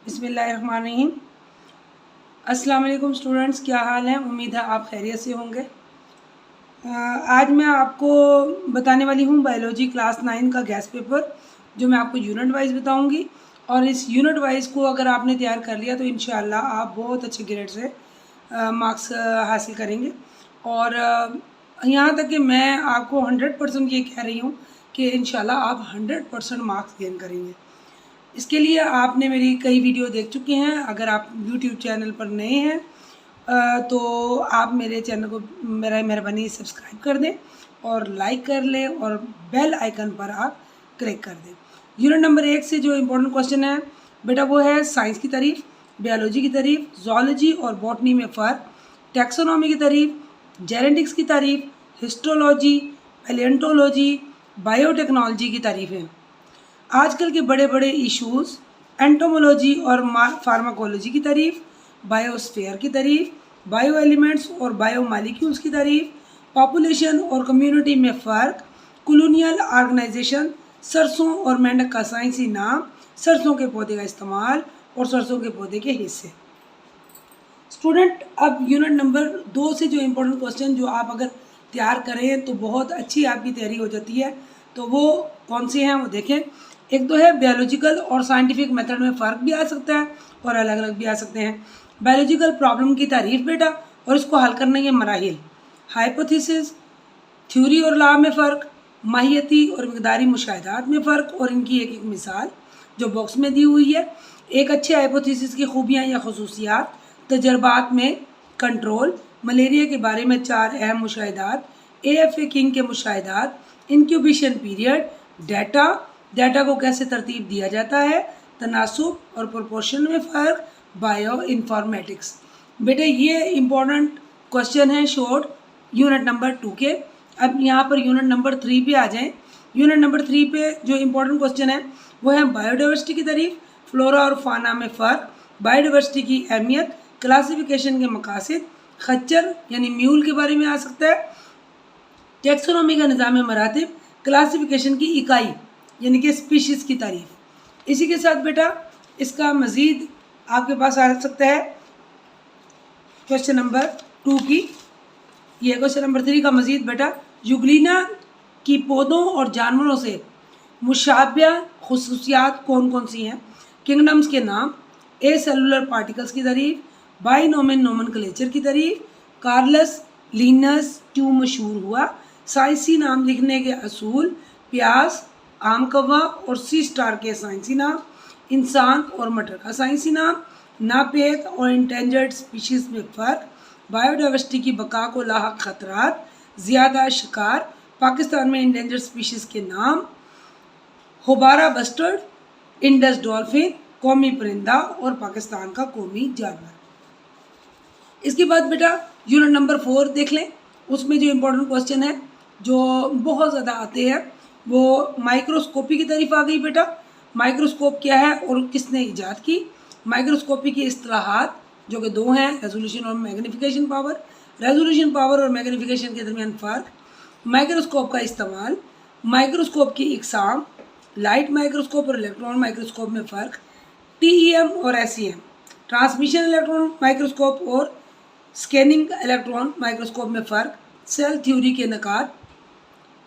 बिस्मिल्लाहिर्रहमानिर्रहीम। अस्सलाम वालेकुम स्टूडेंट्स, क्या हाल है? उम्मीद है आप खैरियत से होंगे। आज मैं आपको बताने वाली हूँ बायोलॉजी क्लास 9 का गैस पेपर, जो मैं आपको यूनिट वाइज बताऊँगी। और इस यूनिट वाइज को अगर आपने तैयार कर लिया तो इंशाल्लाह आप बहुत अच्छे ग्रेड से मार्क्स हासिल करेंगे। और यहाँ तक कि मैं आपको 100% ये कह रही हूँ कि इंशाल्लाह आप 100% मार्क्स गेन करेंगे। इसके लिए आपने मेरी कई वीडियो देख चुके हैं। अगर आप यूट्यूब चैनल पर नए हैं तो आप मेरे चैनल को मेहरबानी सब्सक्राइब कर दें और लाइक कर लें और बेल आइकन पर आप क्लिक कर दें। यूनिट नंबर 1 से जो इम्पोर्टेंट क्वेश्चन है बेटा वो है साइंस की तारीफ, बायोलॉजी की तारीफ, ज़ूलॉजी और बॉटनी में फ़र्क, टैक्सोनॉमी की तारीफ, जेनेटिक्स की तारीफ, हिस्टोलॉजी, पैलियोंटोलॉजी, बायोटेक्नोलॉजी की तारीफ़ें। आजकल के बड़े बड़े इश्यूज़, एंटोमोलॉजी और फार्माकोलॉजी की तारीफ, बायोस्फीयर की तारीफ, बायो एलिमेंट्स और बायो मालिक्यूल्स की तारीफ, पॉपुलेशन और कम्युनिटी में फ़र्क, कॉलोनियल ऑर्गेनाइजेशन, सरसों और मेंढक का साइंसी नाम, सरसों के पौधे का इस्तेमाल और सरसों के पौधे के हिस्से। स्टूडेंट, अब यूनिट नंबर 2 से जो इम्पोर्टेंट क्वेश्चन जो आप अगर तैयार करें तो बहुत अच्छी आपकी तैयारी हो जाती है। तो वो कौन से हैं वो देखें। एक तो है बायोलॉजिकल और साइंटिफिक मेथड में फ़र्क भी आ सकता है और अलग अलग भी आ सकते हैं। बायोलॉजिकल प्रॉब्लम की तारीफ बेटा और इसको हल करने के मराहिल, हाइपोथेसिस, थ्योरी और लॉ में फ़र्क, माहियती और मकदारी मुशाहिदात में फ़र्क और इनकी एक एक मिसाल जो बॉक्स में दी हुई है। एक अच्छे हाइपोथेसिस की खूबियाँ या खसूसियात, तजर्बात में कंट्रोल, मलेरिया के बारे में 4 अहम मुशाहिदात, AFA किंग के मुशाहिदात, इंक्यूबेशन पीरियड, डाटा को कैसे तरतीब दिया जाता है, तनासुब और प्रोपोर्शन में फ़र्क, बायो इन्फॉर्मेटिक्स। बेटे ये इम्पोर्टेंट क्वेश्चन है शॉर्ट यूनिट नंबर 2 के। अब यहाँ पर यूनिट नंबर 3 पे आ जाएं। यूनिट नंबर 3 पे जो इम्पोर्टेंट क्वेश्चन है वो है बायोडाइवर्सिटी की तारीफ, फ्लोरा और फाना में फ़र्क, बायोडाइवर्सिटी की अहमियत, क्लासिफिकेशन के मकासद, खच्चर यानी म्यूल के बारे में आ सकता है, टैक्सोनॉमी का निज़ाम मरातिब, क्लासिफिकेशन की इकाई यानी कि स्पीशीज़ की तारीफ। इसी के साथ बेटा इसका मज़ीद आपके पास आ सकता है क्वेश्चन नंबर 2 की, ये क्वेश्चन नंबर 3 का मज़ीद बेटा युगलिना की पौधों और जानवरों से मुशाबिह खुसूसियात कौन कौन सी हैं, किंगडम्स के नाम, ए सेलुलर पार्टिकल्स की तारीफ, बाइनोमिन नोमेनक्लेचर की तारीफ, कार्लस लिनस क्यों मशहूर हुआ, साइंसी नाम लिखने के असूल, प्याज, आम कव्वा और सी स्टार के साइंसी नाम, इंसान और मटर का साइंसी नाम, नापेद और इंटेंजर्ड स्पीशीज़ में फ़र्क, बायोडाइवर्सिटी की बका को लाहक खतरात, ज़्यादा शिकार, पाकिस्तान में इंडेंजर्ड स्पीशीज़ के नाम, होबारा बस्टर्ड, इंडस डॉल्फिन, कौमी परिंदा और पाकिस्तान का कौमी जानवर। इसके बाद बेटा यूनिट नंबर 4 देख लें। उसमें जो इम्पोर्टेंट क्वेश्चन है जो बहुत ज़्यादा आते हैं वो माइक्रोस्कोपी की तारीफ आ गई बेटा। माइक्रोस्कोप क्या है और किसने ईजाद की, माइक्रोस्कोपी की इस्तिलाहात जो कि 2 हैं, रेजोल्यूशन और मैग्नीफिकेशन पावर, रेजोल्यूशन पावर और मैग्नीफिकेशन के दरमियान फ़र्क, माइक्रोस्कोप का इस्तेमाल, माइक्रोस्कोप की इकसाम, लाइट माइक्रोस्कोप और इलेक्ट्रॉन माइक्रोस्कोप में फ़र्क, TEM और SEM, ट्रांसमिशन इलेक्ट्रॉन माइक्रोस्कोप और स्कैनिंग इलेक्ट्रॉन माइक्रोस्कोप में फ़र्क, सेल थ्योरी के नकात,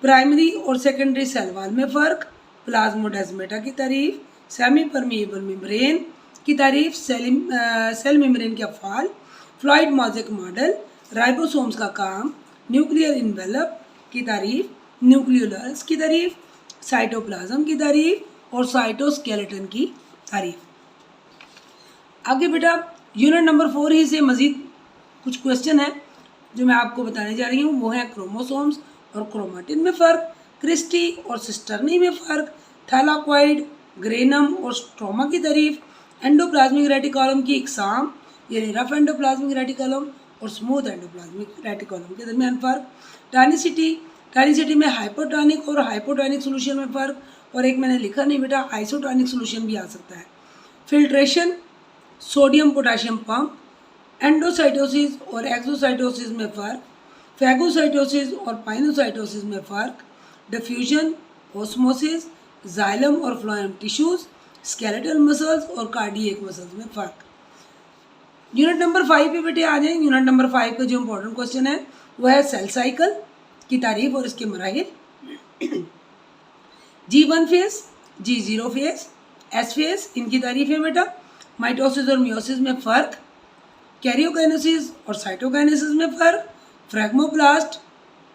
प्राइमरी और सेकेंडरी सेल वाल में फ़र्क, प्लाज्मोडेस्माटा की तारीफ, सेमी परमिएबल मेम्ब्रेन की तारीफ, सेल मेम्ब्रेन के अफ़ाल, फ्लूइड मोज़ेक मॉडल, राइबोसोम्स का काम, न्यूक्लियर इन्वेलप की तारीफ, न्यूक्लियोलस की तारीफ, साइटोप्लाज्म की तारीफ और साइटोस्केलेटन की तारीफ। आगे बेटा यूनिट नंबर 4 ही से मज़ीद कुछ क्वेश्चन है जो मैं आपको बताने जा रही हूँ। वो है क्रोमोसोम्स और क्रोमाटिन में फ़र्क, क्रिस्टी और सिस्टर्नी में फ़र्क, थैलाक्वाइड, ग्रेनम और स्ट्रोमा की तारीफ, एंडोप्लाज्मिक रेटिकुलम की इकसाम यानी रफ एंडोप्लाज्मिक रेटिकुलम और स्मूथ एंडोप्लाज्मिक रेटिकुलम के दरमियान फ़र्क, टॉनिसिटी में हाइपोटॉनिक और हाइपोटॉनिक सोल्यूशन में फ़र्क, और एक मैंने लिखा नहीं बेटा आइसोटॉनिक सोल्यूशन भी आ सकता है, filtration, sodium potassium pump, endocytosis और एक्सोसाइटोसिस में फ़र्क, फैगोसाइटोसिस और पाइनोसाइटोसिस में फ़र्क, डिफ्यूजन, ओस्मोसिस, जाइलम और फ्लोएम टिश्यूज़, स्केलेटल मसल्स और कार्डियक मसल्स में फ़र्क। यूनिट नंबर 5 पे बेटे आ जाए। यूनिट नंबर 5 का जो इम्पोर्टेंट क्वेश्चन है वह है सेल साइकिल की तारीफ और इसके मराहिल। G1 phase, G0 phase, S phase, इनकी तारीफ है बेटा। माइटोसिस और मियोसिस में फ़र्क, कैरियोकाइनेसिस और साइटोकाइनेसिस में फ़र्क, फ्रैगमोप्लास्ट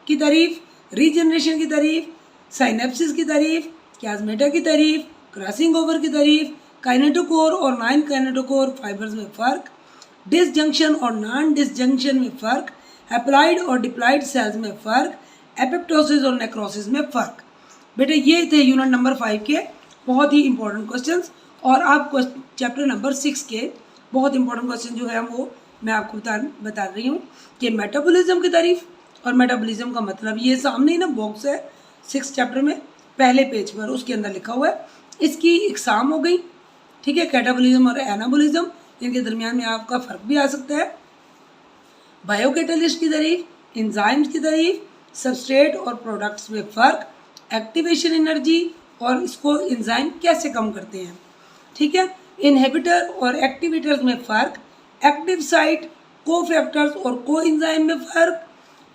की तारीफ, रीजनरेशन की तारीफ, साइनेप्सिस की तारीफ, क्याजमेटा की तारीफ, क्रॉसिंग ओवर की तारीफ, काइनेटोकोर और नॉन काइनेटोकोर फाइबर्स में फ़र्क, डिसजंक्शन और नॉन डिसजंक्शन में फ़र्क, हैप्लॉइड और डिप्लॉइड सेल्स में फ़र्क, एपिप्टोसिस और नेक्रोसिस में फ़र्क। बेटे ये थे यूनिट नंबर 5 के बहुत ही इंपॉर्टेंट क्वेश्चंस। और आप चैप्टर नंबर 6 के बहुत इंपॉर्टेंट क्वेश्चन जो है वो मैं आपको बता रही हूँ कि मेटाबॉलिज्म की तारीफ। और मेटाबॉलिज्म का मतलब ये सामने ही ना बॉक्स है 6 चैप्टर में पहले पेज पर, उसके अंदर लिखा हुआ है। इसकी एग्जाम हो गई, ठीक है। कैटाबॉलिज्म और एनाबॉलिज्म, इनके दरमियान में आपका फ़र्क भी आ सकता है। बायोकैटालिस्ट की तारीफ, एंजाइम्स की तारीफ, सबस्ट्रेट और प्रोडक्ट्स में फ़र्क, एक्टिवेशन एनर्जी और इसको एंजाइम कैसे कम करते हैं, ठीक है। इनहिबिटर और एक्टिवेटर्स में फ़र्क, एक्टिव साइट, कोफैक्टर्स और कोएंजाइम में फ़र्क,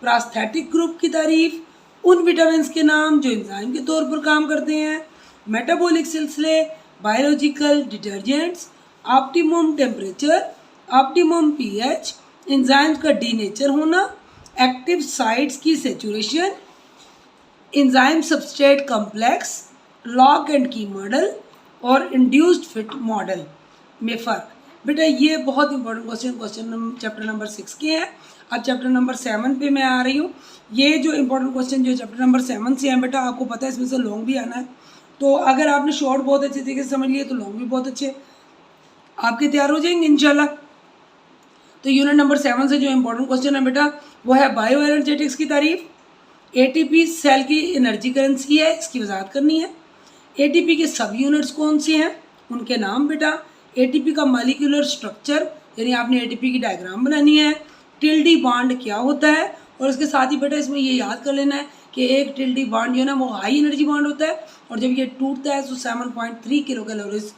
प्रास्थेटिक ग्रुप की तारीफ, उन विटामिन के नाम जो एंजाइम के तौर पर काम करते हैं, मेटाबॉलिक सिलसिले, biological detergents, optimum temperature, optimum pH, enzymes का डीनेचर होना, एक्टिव साइट्स की saturation, enzyme substrate complex, lock and की मॉडल और इंड्यूस्ड फिट मॉडल में फ़र्क। बेटा ये बहुत इंपॉर्टेंट क्वेश्चन चैप्टर नंबर 6 के हैं। अब चैप्टर नंबर 7 पे मैं आ रही हूँ। ये जो इंपॉर्टेंट क्वेश्चन जो चैप्टर नंबर 7 से हैं बेटा, आपको पता है इसमें से लॉन्ग भी आना है। तो अगर आपने शॉर्ट बहुत अच्छे तरीके से समझ लिए तो लॉन्ग भी बहुत अच्छे आपके तैयार हो जाएंगे इंशाल्लाह। तो यूनिट नंबर 7 से जो इंपॉर्टेंट क्वेश्चन है बेटा वो है बायो एनर्जेटिक्स की तारीफ। एटीपी सेल की एनर्जी करेंसी है, इसकी वजाहत करनी है। एटीपी के सब यूनिट्स कौन से हैं, उनके नाम बेटा। एटीपी का मॉलिक्यूलर स्ट्रक्चर, यानी आपने एटीपी की डायग्राम बनानी है। टिल्डी बॉन्ड क्या होता है, और इसके साथ ही बेटा इसमें ये याद कर लेना है कि एक टिल्डी बॉन्ड जो है ना वो हाई एनर्जी बॉन्ड होता है, और जब ये टूटता है तो 7.3 किलो कैलोरीज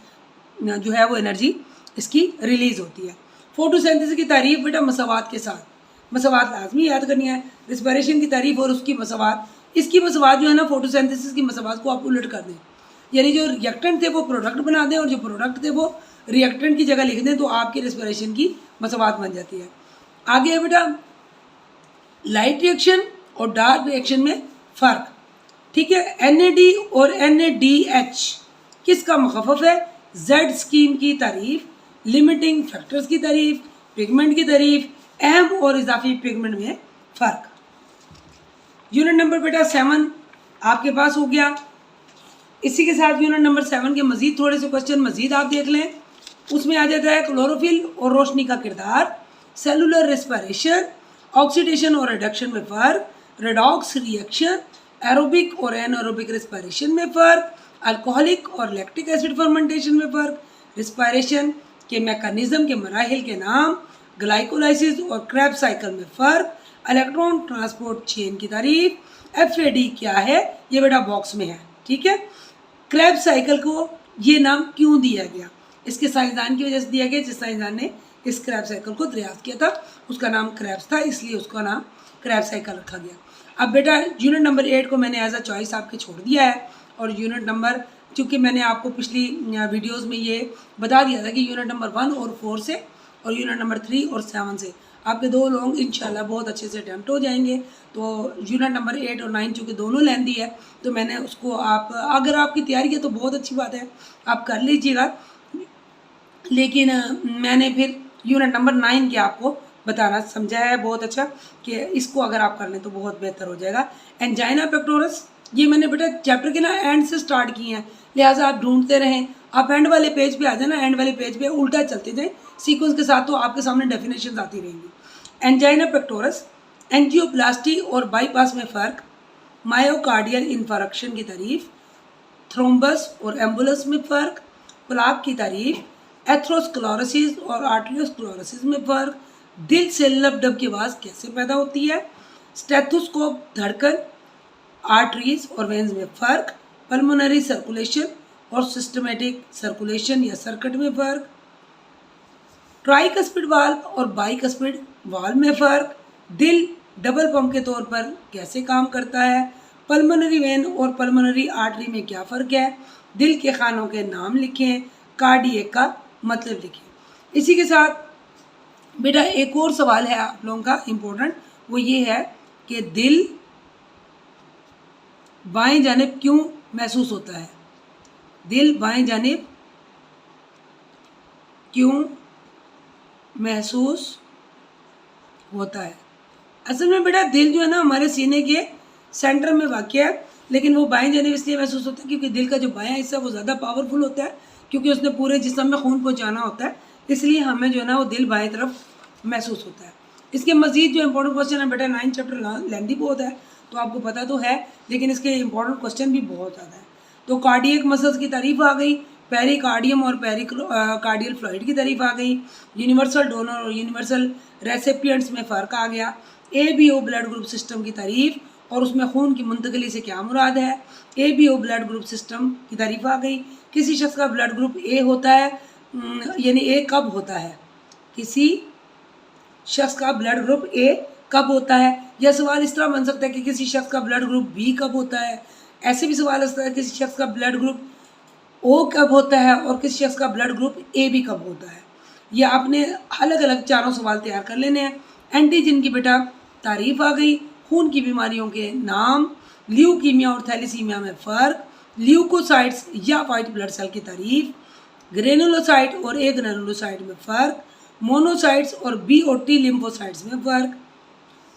जो है वो एनर्जी इसकी रिलीज होती है। फोटोसिंथेसिस की तारीफ बेटा मसावात के साथ, मसावात लाजमी याद करनी है। रिस्पिरेशन की तारीफ और उसकी मसावात, इसकी मसावात जो है ना फोटोसिंथेसिस की मसावात को आप उलट कर दें, यानी जो रिएक्टेंट थे वो प्रोडक्ट बना दें और जो प्रोडक्ट थे वो रिएक्टेंट की जगह लिख दें, तो आपकी रिस्पिरेशन की मसावात बन जाती है। आगे है बेटा लाइट रिएक्शन और डार्क रिएक्शन में फ़र्क, ठीक है। NAD और NADH किसका मुखफ़फ़ है, Z स्कीम की तारीफ, लिमिटिंग फैक्टर्स की तारीफ, पिगमेंट की तारीफ, अहम और इजाफी पिगमेंट में फ़र्क। यूनिट नंबर बेटा 7 आपके पास हो गया। इसी के साथ यूनिट नंबर 7 के मज़ीद थोड़े से क्वेश्चन मज़ीद आप देख लें। उसमें आ जाता है क्लोरोफिल और रोशनी का किरदार, सेलुलर रेस्पिरेशन, ऑक्सीडेशन और रिडक्शन में फ़र्क, रेडॉक्स रिएक्शन, एरोबिक और एनारोबिक रेस्पिरेशन में फ़र्क, अल्कोहलिक और लैक्टिक एसिड फर्मेंटेशन में फ़र्क, रेस्पिरेशन के मैकेनिज्म के मराहिल के नाम, ग्लाइकोलाइसिस और क्रेब्स साइकिल में फ़र्क, इलेक्ट्रॉन ट्रांसपोर्ट चेन की तारीफ, FAD क्या है ये बेटा बॉक्स में है, ठीक है। क्रेब्स साइकिल को ये नाम क्यों दिया गया, इसके साइंसदान की वजह से दिया गया, जिस साइंसदान ने इस क्रैब साइकिल को दरियाफ्त किया था उसका नाम क्रेब्स था, इसलिए उसका नाम क्रैब साइकिल रखा गया। अब बेटा यूनिट नंबर 8 को मैंने एज अ चॉइस आपके छोड़ दिया है, और यूनिट नंबर, चूँकि मैंने आपको पिछली वीडियोस में ये बता दिया था कि यूनिट नंबर 1 और 4 से और यूनिट नंबर 3 और 7 से आपके 2 लॉन्ग इंशाल्लाह बहुत अच्छे से अटैम्प्ट हो जाएंगे। तो यूनिट नंबर 8 और 9 चूँकि दोनों लेंदी है, तो मैंने उसको आप, अगर आपकी तैयारी है तो बहुत अच्छी बात है, आप कर लीजिएगा। लेकिन मैंने फिर यूनिट नंबर 9 के आपको बताना समझा है बहुत अच्छा कि इसको अगर आप कर लें तो बहुत बेहतर हो जाएगा। एंजाइना पेक्टोरस, ये मैंने बेटा चैप्टर के ना एंड से स्टार्ट किए हैं, लिहाजा आप ढूंढते रहें। आप एंड वाले पेज पे आ जाना, एंड वाले पेज पे उल्टा चलते जाएं सीक्वेंस के साथ, तो आपके सामने डेफिनेशन आती रहेंगी। एंजाइना पेक्टोरस, एंजियोप्लास्टी और बाईपास में फ़र्क, मायोकार्डियल इन्फारक्शन की तारीफ, थ्रोम्बस और एम्बुलस में फ़र्क, प्लाक की तारीफ, एथ्रोस्क्लेरोसिस और आर्टेरियोस्क्लेरोसिस में फ़र्क, दिल से लब की आवाज़ कैसे पैदा होती है, स्टेथोस्कोप धड़कन, आर्टरीज और वेन्स में फ़र्क, पल्मोनरी सर्कुलेशन और सिस्टमेटिक सर्कुलेशन या सर्किट में फ़र्क, ट्राइकस्पिड वाल्व और बाइकस्पिड वाल्व में फ़र्क, दिल डबल पंप के तौर पर कैसे काम करता है, पल्मोनरी वेन और पल्मोनरी आर्टरी में क्या फ़र्क है, दिल के खानों के नाम लिखें, कार्डियक का मतलब लिखें। इसी के साथ बेटा एक और सवाल है आप लोगों का इम्पोर्टेंट, वो ये है कि दिल बाएं जानिब क्यों महसूस होता है, दिल बाएं जानिब क्यों महसूस होता है। असल में बेटा दिल जो है ना हमारे सीने के सेंटर में वाक़या है, लेकिन वो बाएं जानिब इसलिए महसूस होता है क्योंकि दिल का जो बायां हिस्सा वो ज़्यादा पावरफुल होता है, क्योंकि उसने पूरे जिस्म में खून पहुंचाना होता है, इसलिए हमें जो है ना वो दिल बाएं तरफ महसूस होता है। इसके मज़ीद जो इंपॉर्टेंट क्वेश्चन है बेटा 9th चैप्टर लेंथी बहुत है तो आपको पता तो है, लेकिन इसके इंपॉर्टेंट क्वेश्चन भी बहुत ज़्यादा है। तो कार्डियक मसल्स की तारीफ आ गई, पेरिकार्डियम और पेरिकार्डियल फ्लूइड की तारीफ आ गई, यूनिवर्सल डोनर और यूनिवर्सल रेसिपिएंट्स में फ़र्क आ गया, ABO ब्लड ग्रुप सिस्टम की तारीफ और उसमें खून की मुंतकली से क्या मुराद है, ABO ब्लड ग्रुप सिस्टम की तारीफ आ गई। किसी शख्स का ब्लड ग्रुप A होता है, यानी A कब होता है, किसी शख्स का ब्लड ग्रुप A कब होता है, यह सवाल इस तरह बन सकता है कि किसी शख्स का ब्लड ग्रुप B कब होता है, ऐसे भी सवाल होता है किसी शख्स का ब्लड ग्रुप O कब होता है और किसी शख्स का ब्लड ग्रुप AB कब होता है। ये आपने अलग अलग चारों सवाल तैयार कर लेने हैं। एंटीजन की बेटा तारीफ आ गई, खून की बीमारियों के नाम, ल्यूकीमिया और थैलेसीमिया में फ़र्क, ल्यूकोसाइट्स या वाइट ब्लड सेल की तारीफ, ग्रेनुलोसाइट और ए ग्रेनुलोसाइट में फ़र्क, मोनोसाइट्स और B और T लिम्फोसाइट्स में फ़र्क।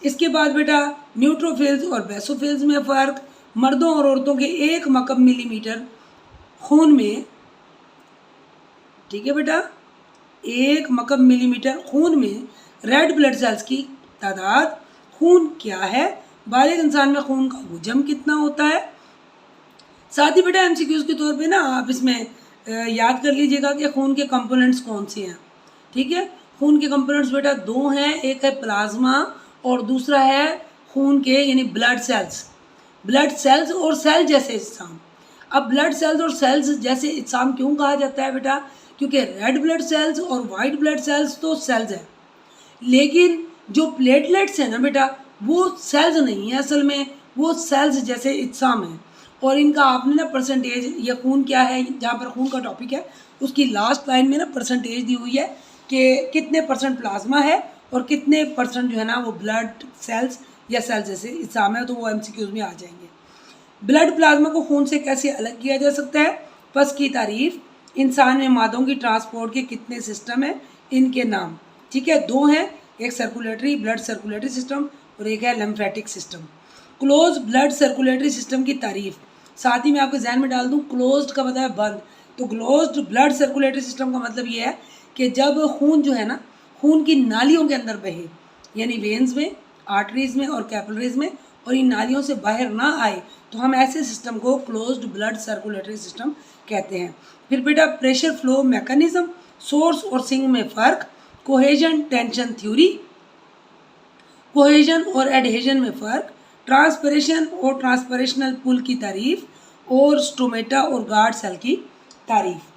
इसके बाद बेटा न्यूट्रोफिल्स और बेसोफिल्स में फ़र्क, मर्दों और औरतों के 1 मकब मिलीमीटर खून में, ठीक है बेटा, 1 मकब मिलीमीटर खून में रेड ब्लड सेल्स की तादाद, खून क्या है, बालिग इंसान में खून का हुजम कितना होता है। साथ ही बेटा MCQs के तौर पे ना आप इसमें याद कर लीजिएगा कि खून के कंपोनेंट्स कौन से हैं। ठीक है, खून के कंपोनेंट्स बेटा 2 हैं, एक है प्लाज्मा और दूसरा है खून के यानी ब्लड सेल्स और सेल जैसे इज्साम। अब ब्लड सेल्स और सेल्स जैसे इज्साम क्यों कहा जाता है बेटा, क्योंकि रेड ब्लड सेल्स और वाइट ब्लड सेल्स तो सेल्स हैं, लेकिन जो प्लेटलेट्स हैं ना बेटा वो सेल्स नहीं है, असल में वो सेल्स जैसे इज्साम है। और इनका आपने ना परसेंटेज, या खून क्या है, जहाँ पर खून का टॉपिक है उसकी लास्ट लाइन में ना परसेंटेज दी हुई है कि कितने % प्लाज्मा है और कितने % जो है ना वो ब्लड सेल्स या सेल्स जैसे इज्साम है, तो वो MCQs में आ जाएंगे। ब्लड प्लाज्मा को खून से कैसे अलग किया जा सकता है, पस की तारीफ, इंसान में मादों की ट्रांसपोर्ट के कितने सिस्टम हैं, इनके नाम। ठीक है, 2 हैं, एक सर्कुलेटरी ब्लड सर्कुलेटरी सिस्टम और एक है lymphatic system. Close blood circulatory system की तारीफ, साथ ही मैं आपके जहन में डाल दूं क्लोज्ड का मतलब है बंद, तो क्लोज्ड ब्लड सर्कुलेटरी सिस्टम का मतलब ये है कि जब खून जो है ना खून की नालियों के अंदर बहे, यानी वेन्स में, आर्टरीज में और कैपिलरीज में, और इन नालियों से बाहर ना आए, तो हम ऐसे सिस्टम को क्लोज्ड ब्लड सर्कुलेटरी सिस्टम कहते हैं। फिर बेटा प्रेशर फ्लो मैकेनिज्म, सोर्स और सिंक में फ़र्क, कोहेजन टेंशन थ्योरी, कोहेजन और एडहेजन में फ़र्क, ट्रांसपरेशन और ट्रांसपरेशनल पुल की तारीफ, और स्टोमेटा और गार्ड सेल की तारीफ।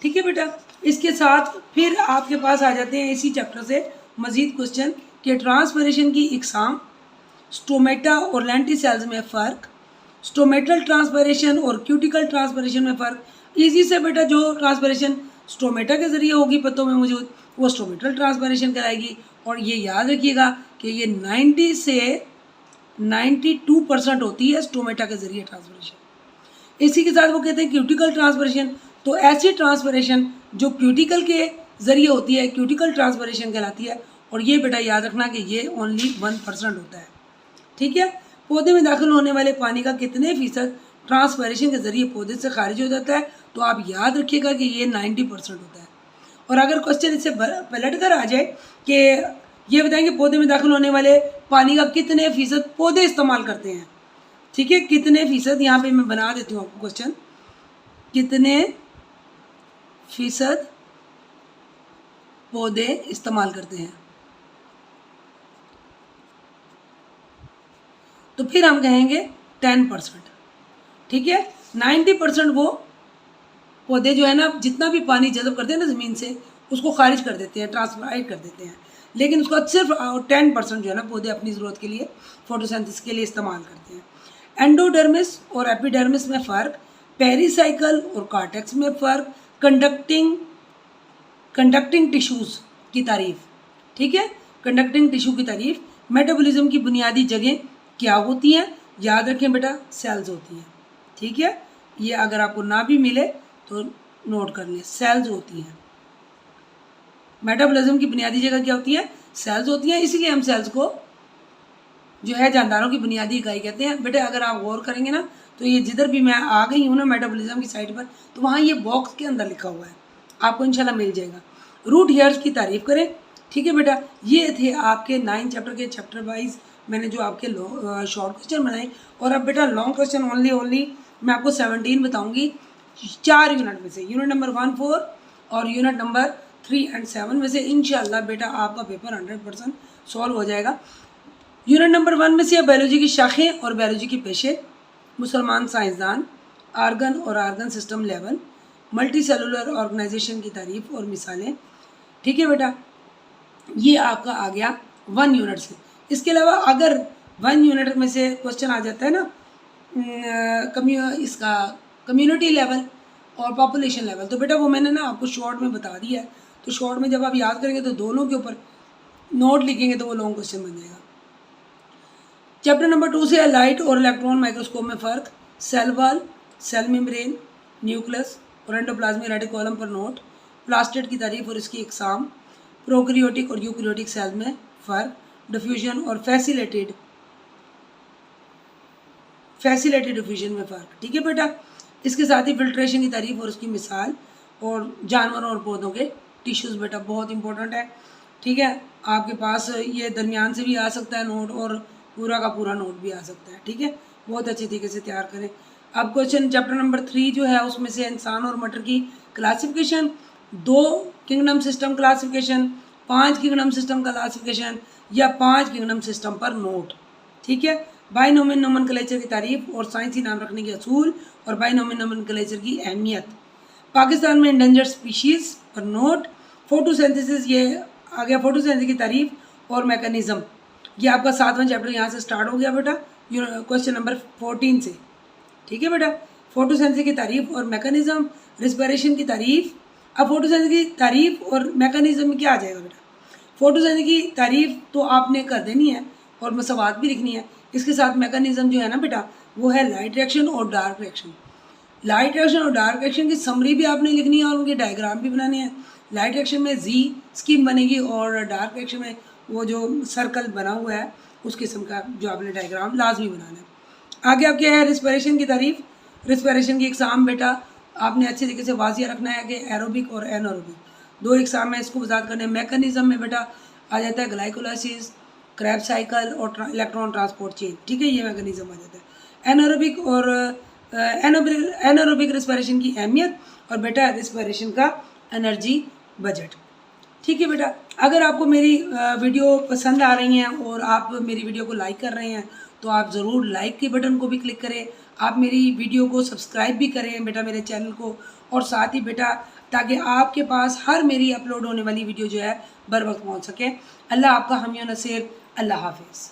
ठीक है बेटा, इसके साथ फिर आपके पास आ जाते हैं इसी चैप्टर से मज़ीद क्वेश्चन कि ट्रांसपरेशन की इकसाम, स्टोमेटा और लेंटी सेल्स में फ़र्क, स्टोमेटल ट्रांसपरेशन और क्यूटिकल ट्रांसपरेशन में फ़र्क। इजी से बेटा जो ट्रांसपरेशन स्टोमेटा के ज़रिए होगी पत्तों में मौजूद, वो स्टोमेटल ट्रांसपरेशन कराएगी। और ये याद रखिएगा कि ये 90 से 92% होती है स्टोमेटा के ज़रिए ट्रांसपरेशन। इसी के साथ वो कहते हैं क्यूटिकल ट्रांसपरेशन, तो ऐसी ट्रांसपरेशन जो क्यूटिकल के ज़रिए होती है क्यूटिकल ट्रांसपरेशन कहलाती है। और ये बेटा याद रखना कि ये ओनली 1% होता है। ठीक है, पौधे में दाखिल होने वाले पानी का कितने फीसद ट्रांसपरेशन के ज़रिए पौधे से खारिज हो जाता है, तो आप याद रखिएगा कि ये 90% होता है। और अगर क्वेश्चन इससे पलट कर आ जाए कि ये बताएंगे पौधे में दाखिल होने वाले पानी का कितने फीसद पौधे इस्तेमाल करते हैं, ठीक है, कितने फीसद, यहाँ पे मैं बना देती हूँ आपको क्वेश्चन, कितने फीसद पौधे इस्तेमाल करते हैं, तो फिर हम कहेंगे 10%। ठीक है, 90% वो पौधे जो है ना जितना भी पानी जज़ब करते हैं ना ज़मीन से उसको खारिज कर देते हैं, ट्रांसपाइट कर देते हैं, लेकिन उसका सिर्फ 10% जो है ना पौधे अपनी ज़रूरत के लिए फोटोसिंथेसिस के लिए इस्तेमाल करते हैं। एंडोडर्मिस और एपिडर्मिस में फ़र्क, पेरिसाइकल और कॉर्टेक्स में फ़र्क, कंडक्टिंग टिश्यूज़ की तारीफ, ठीक है, कंडक्टिंग टिश्यू की तारीफ। मेटाबॉलिज्म की बुनियादी जगह क्या होती हैं? याद रखें बेटा, सेल्स होती हैं, ठीक है, ये अगर आपको ना भी मिले तो नोट कर लें, सेल्स होती हैं। मेटाबॉलिज्म की बुनियादी जगह क्या होती है? सेल्स होती हैं, इसीलिए हम सेल्स को जो है जानदारों की बुनियादी इकाई कहते हैं। बेटे अगर आप गौर करेंगे ना तो ये जिधर भी मैं आ गई हूँ ना मेटाबॉलिज्म की साइड पर, तो वहाँ ये बॉक्स के अंदर लिखा हुआ है, आपको इंशाल्लाह मिल जाएगा। रूट हेयर्स की तारीफ करें, ठीक है बेटा। ये थे आपके 9 चैप्टर के चैप्टर वाइज मैंने जो आपके शॉर्ट क्वेश्चन बनाए, और अब बेटा लॉन्ग क्वेश्चन ओनली मैं आपको 17 बताऊँगी 4 यूनिट में से, यूनिट नंबर 1, 4 और यूनिट नंबर 3 और 7 में से। इंशाल्लाह बेटा आपका पेपर 100% सॉल्व हो जाएगा। यूनिट नंबर 1 में से बायोलॉजी की शाखें और बायोलॉजी के पेशे, मुसलमान साइंसदान, आर्गन और organ system level, multi cellular organisation की तारीफ और मिसालें, ठीक है बेटा, ये आपका आ गया 1 यूनिट से। इसके अलावा अगर 1 यूनिट में से क्वेश्चन आ जाता है ना इसका कम्युनिटी लेवल और पॉपुलेशन लेवल, तो बेटा वो मैंने ना आपको शॉर्ट में बता दिया है, तो शॉर्ट में जब आप याद करेंगे तो दोनों के ऊपर नोट लिखेंगे तो वो लॉन्ग क्वेश्चन बन जाएगा। चैप्टर नंबर 2 से लाइट और इलेक्ट्रॉन माइक्रोस्कोप में फ़र्क, cell wall, cell membrane, nucleus और एंडोप्लाज्मिक रेटिकुलम पर नोट, प्लास्टिड की तारीफ और इसकी इकसाम, प्रोकैरियोटिक और यूकैरियोटिक सेल में फ़र्क, डिफ्यूजन और फैसिलेटेड डिफ्यूजन में फ़र्क, ठीक है बेटा। इसके साथ ही फिल्ट्रेशन की तारीफ और उसकी मिसाल, और जानवरों और पौधों के टिश्यूज़ बेटा बहुत इंपॉर्टेंट है, ठीक है। आपके पास ये दरमियान से भी आ सकता है नोट और पूरा का पूरा नोट भी आ सकता है, ठीक है, बहुत अच्छे तरीके से तैयार करें। अब क्वेश्चन चैप्टर नंबर 3 जो है उसमें से इंसान और मटर की classification, 2 kingdom system classification, 5 kingdom system classification या 5 किंगडम सिस्टम पर नोट, ठीक है। बाइनोमियल नोमेनक्लेचर की तारीफ और साइंसी नाम रखने के असूल और बाइनोमियल नोमेनक्लेचर की अहमियत, पाकिस्तान में इंडेंजर्ड स्पीशीज़ पर नोट, फोटोसिंथेसिस, ये आ गया फोटोसिंथेसिस की तारीफ और मैकेनिज्म, ये आपका 7वां चैप्टर यहाँ से स्टार्ट हो गया बेटा क्वेश्चन नंबर 14 से, ठीक है बेटा। फोटोसिंथेसिस की तारीफ और मैकेनिज्म, रिस्पिरेशन की तारीफ। अब फोटोसिंथेसिस की तारीफ और मैकेनिज्म में क्या आ जाएगा बेटा? फोटोसिंथेसिस की तारीफ तो आपने कर देनी है और मसवाद भी लिखनी है, इसके साथ मैकेनिज्म जो है ना बेटा वो है लाइट रिएक्शन और डार्क रिएक्शन। लाइट रिएक्शन और डार्क रिएक्शन की समरी भी आपने लिखनी है और उनके डायग्राम भी बनाने हैं। लाइट रिएक्शन में जी स्कीम बनेगी और डार्क रिएक्शन में वो जो सर्कल बना हुआ है उस किस्म का जो आपने डायग्राम लाजमी बनाना है। आगे आप क्या है? रिस्पिरेशन की तारीफ, रिस्पिरेशन की एग्ज़ाम बेटा आपने अच्छे तरीके से वाजिया रखना है कि एरोबिक और एनएरोबिक 2 एग्ज़ाम में इसको वजात करने। मैकेनिज्म में बेटा आ जाता है ग्लाइकोलाइसिस, क्रैब साइकिल और इलेक्ट्रॉन ट्रांसपोर्ट चेन, ठीक है, ये मैकेनिज्म आ जाता है। एनएरोबिक और एनएरोबिक रिस्पिरेशन की अहमियत और बेटा रिस्पिरेशन का एनर्जी बजट, ठीक है बेटा। अगर आपको मेरी वीडियो पसंद आ रही हैं और आप मेरी वीडियो को लाइक कर रहे हैं तो आप ज़रूर लाइक के बटन को भी क्लिक करें, आप मेरी वीडियो को सब्सक्राइब भी करें बेटा मेरे चैनल को, और साथ ही बेटा ताकि आपके पास हर मेरी अपलोड होने वाली वीडियो जो है बर वक्त पहुँच सके। अल्लाह आपका हामी नसीर, अल्लाह हाफिज़।